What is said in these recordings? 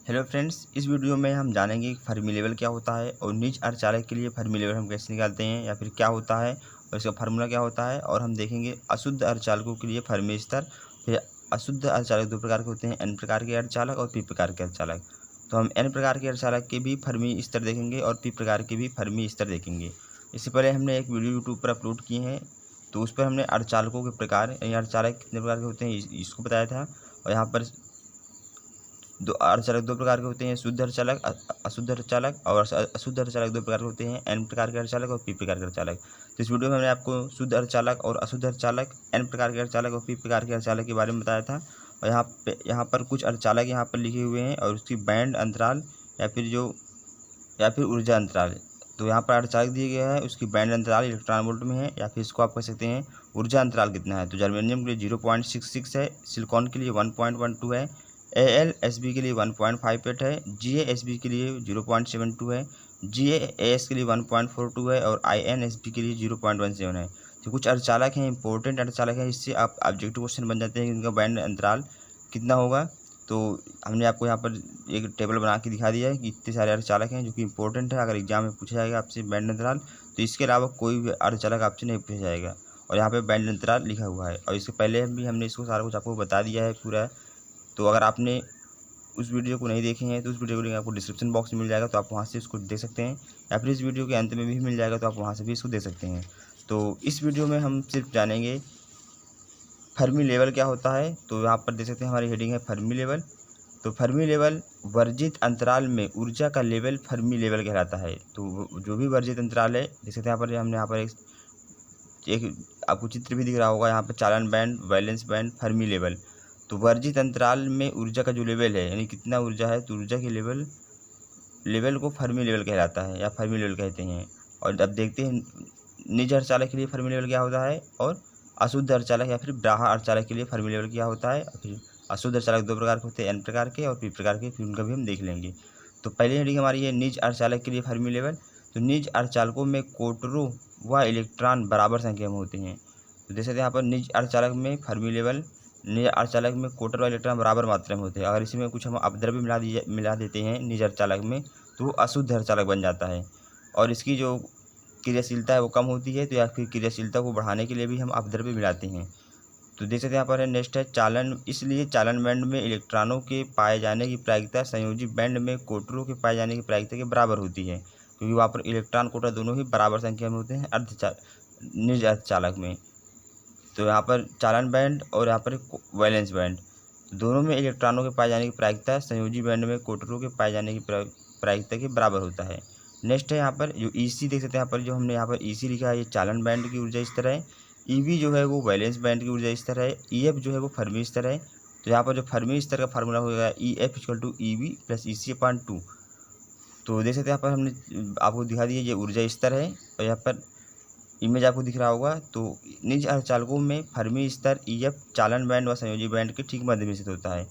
Hello friends, इस video में हम जानेंगे कि फर्मी लेवल क्या होता है और निज अर्धचालक के लिए फर्मी लेवल हम कैसे निकालते हैं या फिर क्या होता है और इसका फार्मूला क्या होता है। और हम देखेंगे अशुद्ध अर्धचालकों के लिए फर्मी स्तर। फिर अशुद्ध अर्धचालक दो प्रकार के होते हैं, एन प्रकार के अर्धचालक और पी प्रकार के अर्धचालक। तो हम एन प्रकार के अर्धचालक के भी फर्मी स्तर देखेंगे और पी प्रकार के भी फर्मी स्तर देखेंगे। इससे पहले हमने एक वीडियो यूट्यूब पर अपलोड किए हैं, तो उस पर हमने अर्धचालकों के प्रकार यानी अर्धचालक कितने प्रकार के होते हैं इसको बताया था। और यहाँ पर दो अर्धचालक दो प्रकार के होते हैं, शुद्ध अर्धचालक, अशुद्ध अर्धचालक। और अशुद्ध अर्धचालक दो प्रकार के होते हैं, एन प्रकार के अर्धचालक और पी प्रकार के अर्धचालक। तो इस वीडियो में मैंने आपको शुद्ध अर्धचालक और अशुद्ध अर्धचालक, एन प्रकार के अर्धचालक और पी प्रकार के अर्धचालक के बारे में बताया था। और यहाँ पर कुछ अर्धचालक यहाँ पर लिखे हुए हैं और उसकी बैंड अंतराल या फिर ऊर्जा अंतराल। तो यहाँ पर अर्धचालक दिया गया है, उसकी बैंड अंतराल इलेक्ट्रॉन वोल्ट में है, या फिर इसको आप कह सकते हैं ऊर्जा अंतराल कितना है। तो जर्मेनियम के लिए 0.66 है, सिलिकॉन के लिए 1.12 है, AlSb के लिए 1.58 है, GaSb के लिए 0.72 है, GaAs के लिए 1.42 है और InSb के लिए 0.17 है। तो कुछ अर्धचालक हैं, इंपॉर्टेंट अर्धचालक हैं, इससे आप ऑब्जेक्टिव क्वेश्चन बन जाते हैं कि उनका बैंड अंतराल कितना होगा। तो हमने आपको यहाँ पर एक टेबल बना के दिखा दिया है कि इतने सारे अर्धचालक हैं जो कि इंपॉर्टेंट है। अगर एग्जाम में पूछा जाएगा आपसे बैंड अंतराल, तो इसके अलावा कोई भी अर्धचालक आपसे नहीं पूछा जाएगा। और यहाँ पे बैंड अंतराल लिखा हुआ है और इसके पहले भी हमने इसको सारा कुछ आपको बता दिया है पूरा। तो अगर आपने उस वीडियो को नहीं देखे हैं तो उस वीडियो को लिंक आपको डिस्क्रिप्शन बॉक्स में मिल जाएगा, तो आप वहाँ से इसको देख सकते हैं, या फिर इस वीडियो के अंत में भी मिल जाएगा, तो आप वहाँ से भी इसको देख सकते हैं। तो इस वीडियो में हम सिर्फ जानेंगे फर्मी लेवल क्या होता है। तो यहाँ पर देख सकते हैं हमारी हेडिंग है फर्मी लेवल। तो फर्मी लेवल वर्जित अंतराल में ऊर्जा का लेवल फर्मी लेवल कहलाता है। तो जो भी वर्जित अंतराल है, देख सकते हैं हमने यहाँ पर एक आपको चित्र भी दिख रहा होगा, यहाँ पर चालन band, valence band, Fermi level. तो वर्जित अंतराल में ऊर्जा का जो लेवल है यानी कितना ऊर्जा है, तो ऊर्जा के लेवल को फर्मी लेवल कहलाता है या फर्मी लेवल कहते हैं। और अब देखते हैं निज अर्धचालक के लिए फर्मी लेवल क्या होता है और अशुद्ध अर्धचालक या फिर ब्राहा अर्धचालक के लिए फर्मी लेवल क्या होता है। और फिर अशुद्ध अर्धचालक दो प्रकार के होते हैं, एन प्रकार के और पी प्रकार के, फिर उनका भी हम देख लेंगे। तो पहली हेडिंग हमारी है निज अर्धचालक के लिए फर्मी लेवल। तो निज अर्धचालकों में कोटरों व इलेक्ट्रॉन बराबर संख्या में होते हैं। तो जैसे यहाँ पर निज अर्धचालक में फर्मी लेवल, निज अर्धचालक में कोटर व इलेक्ट्रॉन बराबर मात्रा में होते हैं। अगर इसमें कुछ हम अपद्रव्य मिला देते हैं निज अर्धचालक में, तो वो अशुद्ध अर्धचालक बन जाता है और इसकी जो क्रियाशीलता है वो कम होती है। तो या फिर क्रियाशीलता को बढ़ाने के लिए भी हम अपद्रव्य मिलाते हैं। तो देख सकते हैं यहाँ पर है नेक्स्ट है चालन। इसलिए चालन बैंड में इलेक्ट्रॉनों के पाए जाने की प्रायिकता संयोजी बैंड में कोटरों के पाए जाने की प्रायिकता के बराबर होती है, क्योंकि वहाँ पर इलेक्ट्रॉन कोटर दोनों ही बराबर संख्या में होते हैं निज अर्धचालक में। तो यहाँ पर चालन बैंड और यहाँ पर वैलेंस बैंड दोनों में इलेक्ट्रॉनों के पाए जाने की प्रायिकता संयोजी बैंड में कोटरों के पाए जाने की प्रायिकता के बराबर होता है। नेक्स्ट है यहाँ पर जो EC देख सकते हैं, यहाँ पर जो हमने यहाँ पर EC लिखा है, ये चालन बैंड की ऊर्जा स्तर है। EV जो है वो वैलेंस बैंड की ऊर्जा स्तर है। EF जो है वो फर्मी स्तर है। तो यहाँ पर जो फर्मी स्तर का फार्मूला होगा EF = EV + EC/2। तो देख सकते हैं यहाँ पर हमने आपको दिखा दिया ये ऊर्जा स्तर है और यहाँ पर इमेज आपको दिख रहा होगा। तो निज अर्धचालकों में फर्मी स्तर EF चालन बैंड व संयोजी बैंड के ठीक मध्य में स्थित होता है।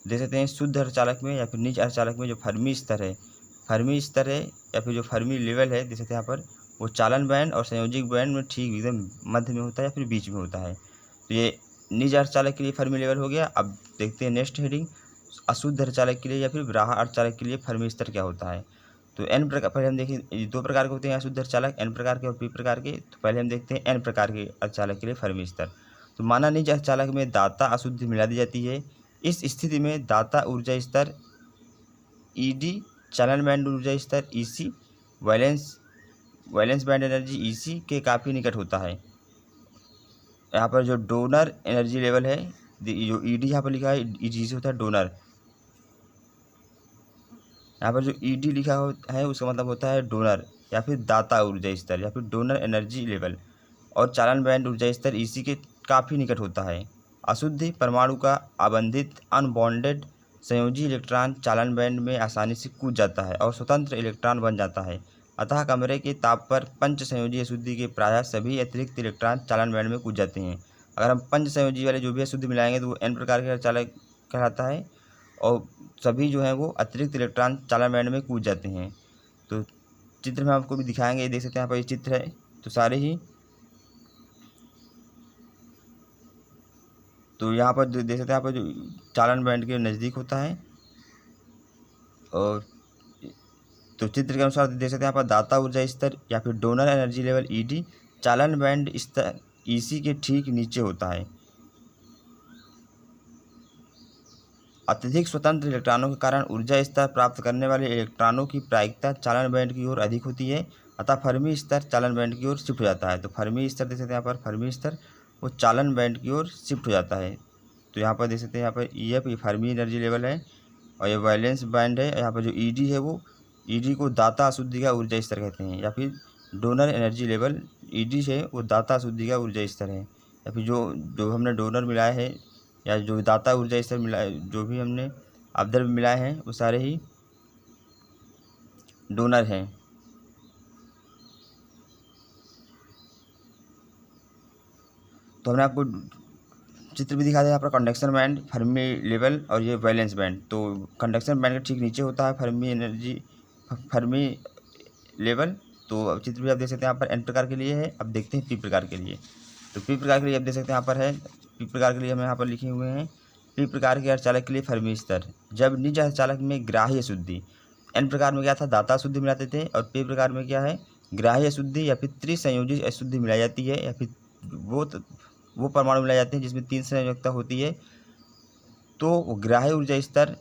देख सकते हैं शुद्ध अर्धचालक में या फिर निज अर्धचालक में जो फर्मी स्तर है या फिर जो फर्मी लेवल है, देख सकते हैं यहाँ पर वो चालन बैंड और संयोजिक बैंड में ठीक एकदम मध्य में होता है या फिर बीच में होता है। तो ये निज अर्धचालक के लिए फर्मी लेवल हो गया। अब देखते हैं नेक्स्ट हेडिंग अशुद्ध अर्धचालक के लिए या फिर ब्राहा अर्धचालक के लिए फर्मी स्तर क्या होता है। तो एन प्रकार पहले हम देखें, दो प्रकार के होते हैं अशुद्ध अर्धचालक, एन प्रकार के और पी प्रकार के। तो पहले हम देखते हैं एन प्रकार के अर्धचालक के लिए फर्मी स्तर। तो माना निज अर्धचालक में दाता अशुद्धि मिला दी जाती है। इस स्थिति में दाता ऊर्जा स्तर ED, चालन बैंड ऊर्जा स्तर EC, valence band energy EC के काफ़ी निकट होता है। यहाँ पर जो डोनर एनर्जी लेवल है, जो ED यहाँ पर लिखा है, ED से होता है डोनर। यहाँ पर जो ED लिखा है उसका मतलब होता है डोनर या फिर दाता ऊर्जा स्तर या फिर डोनर एनर्जी लेवल। और चालन बैंड ऊर्जा स्तर EC के काफ़ी निकट होता है। अशुद्धि परमाणु का आबंधित अनबॉन्डेड संयोजी इलेक्ट्रॉन चालन बैंड में आसानी से कूद जाता है और स्वतंत्र इलेक्ट्रॉन बन जाता है। अतः कमरे के ताप पर पंच संयोजी अशुद्धि के प्रायः सभी अतिरिक्त इलेक्ट्रॉन चालन बैंड में कूद जाते हैं। अगर हम पंच संयोजी वाले जो भी अशुद्धि मिलाएंगे तो वो N प्रकार के अर्धचालक कहलाता है और सभी जो हैं वो अतिरिक्त इलेक्ट्रॉन चालन बैंड में कूद जाते हैं। तो चित्र में आपको भी दिखाएंगे, ये देख सकते हैं यहाँ पर ये चित्र है। तो सारे ही तो यहाँ पर देख सकते हैं यहाँ पर जो चालन बैंड के नज़दीक होता है और तो चित्र के अनुसार देख सकते हैं यहाँ पर दाता ऊर्जा स्तर या फिर डोनर एनर्जी लेवल ईडी चालन बैंड स्तर ईसी के ठीक नीचे होता है। अत्यधिक स्वतंत्र इलेक्ट्रॉनों के कारण ऊर्जा स्तर प्राप्त करने वाले इलेक्ट्रॉनों की प्रायिकता चालन बैंड की ओर अधिक होती है, अतः फर्मी स्तर चालन बैंड की ओर शिफ्ट हो जाता है। तो फर्मी स्तर देख सकते हैं यहाँ पर, फर्मी स्तर वो चालन बैंड की ओर शिफ्ट हो जाता है। तो यहाँ पर देख सकते हैं यहाँ पर EF ये फर्मी एनर्जी लेवल है और ये वैलेंस बैंड है। यहाँ पर जो ED है वो ED को दाता अशुद्धि का ऊर्जा स्तर कहते हैं, या फिर डोनर एनर्जी लेवल ED है वो दाता अशुद्धि का ऊर्जा स्तर है, या फिर जो हमने डोनर मिलाया है या जो दाता ऊर्जा स्तर मिला, जो भी हमने अपद्रव्य मिलाए हैं वो सारे ही डोनर हैं। तो हमने आपको चित्र भी दिखा दिया यहाँ पर कंडक्शन बैंड, फर्मी लेवल और ये वैलेंस बैंड। तो कंडक्शन बैंड के ठीक नीचे होता है फर्मी लेवल। तो अब चित्र भी आप देख सकते हैं यहाँ पर N प्रकार के लिए है। अब देखते हैं P प्रकार के लिए। तो P प्रकार के लिए आप देख सकते हैं यहाँ पर है, P प्रकार के लिए हम यहाँ पर लिखे हुए हैं P प्रकार के अर्धचालक के लिए फर्मी स्तर जब निज अर्धचालक में ग्राह्य अशुद्धि, N प्रकार में क्या था दाता अशुद्धि मिलाते थे, और P प्रकार में क्या है ग्राह्य अशुद्धि या फिर त्रिसंयोजित अशुद्धि मिलाई जाती है, या फिर वो परमाणु मिलाए जाते हैं जिसमें 3 संयोजकता होती है। तो ग्राह्य ऊर्जा स्तर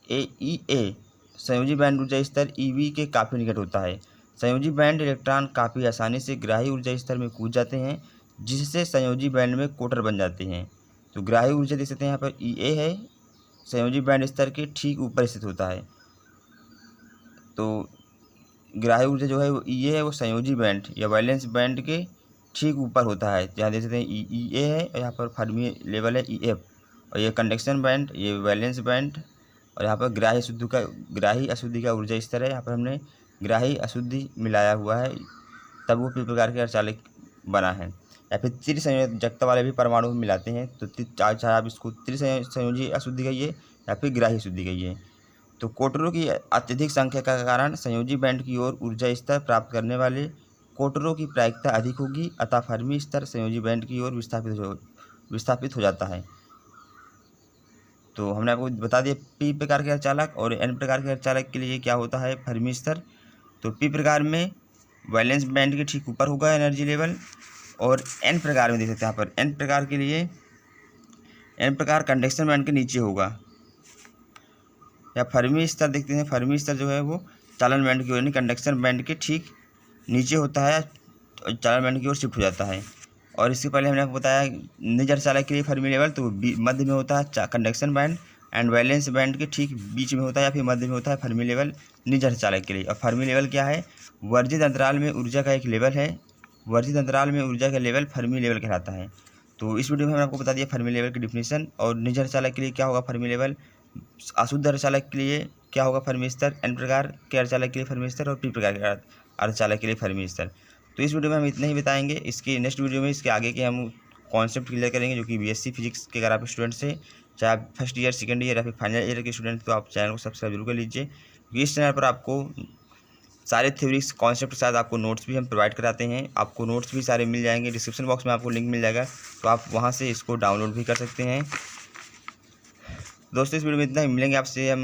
AEA संयोजी बैंड ऊर्जा स्तर EV के काफ़ी निकट होता है। संयोजी बैंड इलेक्ट्रॉन काफ़ी आसानी से ग्राह्य ऊर्जा स्तर में कूद जाते हैं, जिससे संयोजी बैंड में कोटर बन जाते हैं। तो ग्राह्य ऊर्जा देख सकते हैं यहाँ पर EA है, संयोजी बैंड स्तर के ठीक ऊपर स्थित होता है। तो ग्राह्य ऊर्जा जो है वो EA है, वो संयोजी बैंड या वैलेंस बैंड के ठीक ऊपर होता है। यहाँ देख सकते हैं EA है और यहाँ पर फर्मी लेवल है EF, और ये कंडक्शन बैंड, ये वैलेंस बैंड, और यहाँ पर ग्राही अशुद्धि का ऊर्जा स्तर है। यहाँ पर हमने ग्राही अशुद्धि मिलाया हुआ है, तब वो P प्रकार के अर्धचालक बना है। या फिर त्रिसंयोजकता वाले भी परमाणु मिलाते हैं, तो चाहे आप इसको त्रिसंयोजी अशुद्धि कहिए या फिर ग्राही अशुद्धि कहिए। तो कोटरों की अत्यधिक संख्या का कारण संयोजी बैंड की ओर ऊर्जा स्तर प्राप्त करने वाले कोटरों की प्रायिकता अधिक होगी, अतः फर्मी स्तर संयोजी बैंड की ओर विस्थापित हो जाता है। तो हमने आपको बता दिया P प्रकार के अर्धचालक और N प्रकार के अर्धचालक के लिए क्या होता है फर्मी स्तर। तो P प्रकार में वैलेंस बैंड के ठीक ऊपर होगा एनर्जी लेवल, और N प्रकार में देख सकते हैं यहाँ पर N प्रकार के लिए N प्रकार कंडक्शन बैंड के नीचे होगा। या फर्मी स्तर देखते हैं, फर्मी स्तर जो है वो चालन बैंड की ओर यानी कंडक्शन बैंड के ठीक नीचे होता है, चालन बैंड की ओर शिफ्ट हो जाता है। और इससे पहले हमने आपको बताया निज अर्धचालक के लिए फर्मी लेवल तो मध्य में होता है conduction band, and valence band के ठीक बीच में होता है या फिर मध्य में होता है फर्मी लेवल निज अर्धचालक के लिए। और फर्मी लेवल क्या है, वर्जित अंतराल में ऊर्जा का एक लेवल है, वर्जित अंतराल में ऊर्जा का लेवल फर्मी लेवल कहलाता है। तो इस वीडियो में हमने आपको बता दिया फर्मी लेवल की डिफिनीशन, और निज अर्धचालक के लिए क्या होगा फर्मी लेवल, अशुद्ध अर्धचालक के लिए क्या होगा फर्मी स्तर, N प्रकार के अर्धचालक के लिए फर्मी स्तर, और P प्रकार के अर्धचालक के लिए फर्मी स्तर। तो इस वीडियो में हम इतना ही बताएंगे। इसके नेक्स्ट वीडियो में इसके आगे के हम कॉन्सेप्ट क्लियर करेंगे, जो कि BSc फिजिक्स के अगर आप स्टूडेंट्स हैं, चाहे आप फर्स्ट ईयर, सेकंड ईयर या फिर फाइनल ईयर के स्टूडेंट, तो आप चैनल को सब्सक्राइब जरूर कर लीजिए, क्योंकि इस चैनल पर आपको सारे थ्योरीज कॉन्सेप्ट के साथ आपको नोट्स भी हम प्रोवाइड कराते हैं। आपको नोट्स भी सारे मिल जाएंगे, डिस्क्रिप्शन बॉक्स में आपको लिंक मिल जाएगा, तो आप वहाँ से इसको डाउनलोड भी कर सकते हैं। दोस्तों इस वीडियो में इतना ही, मिलेंगे आपसे हम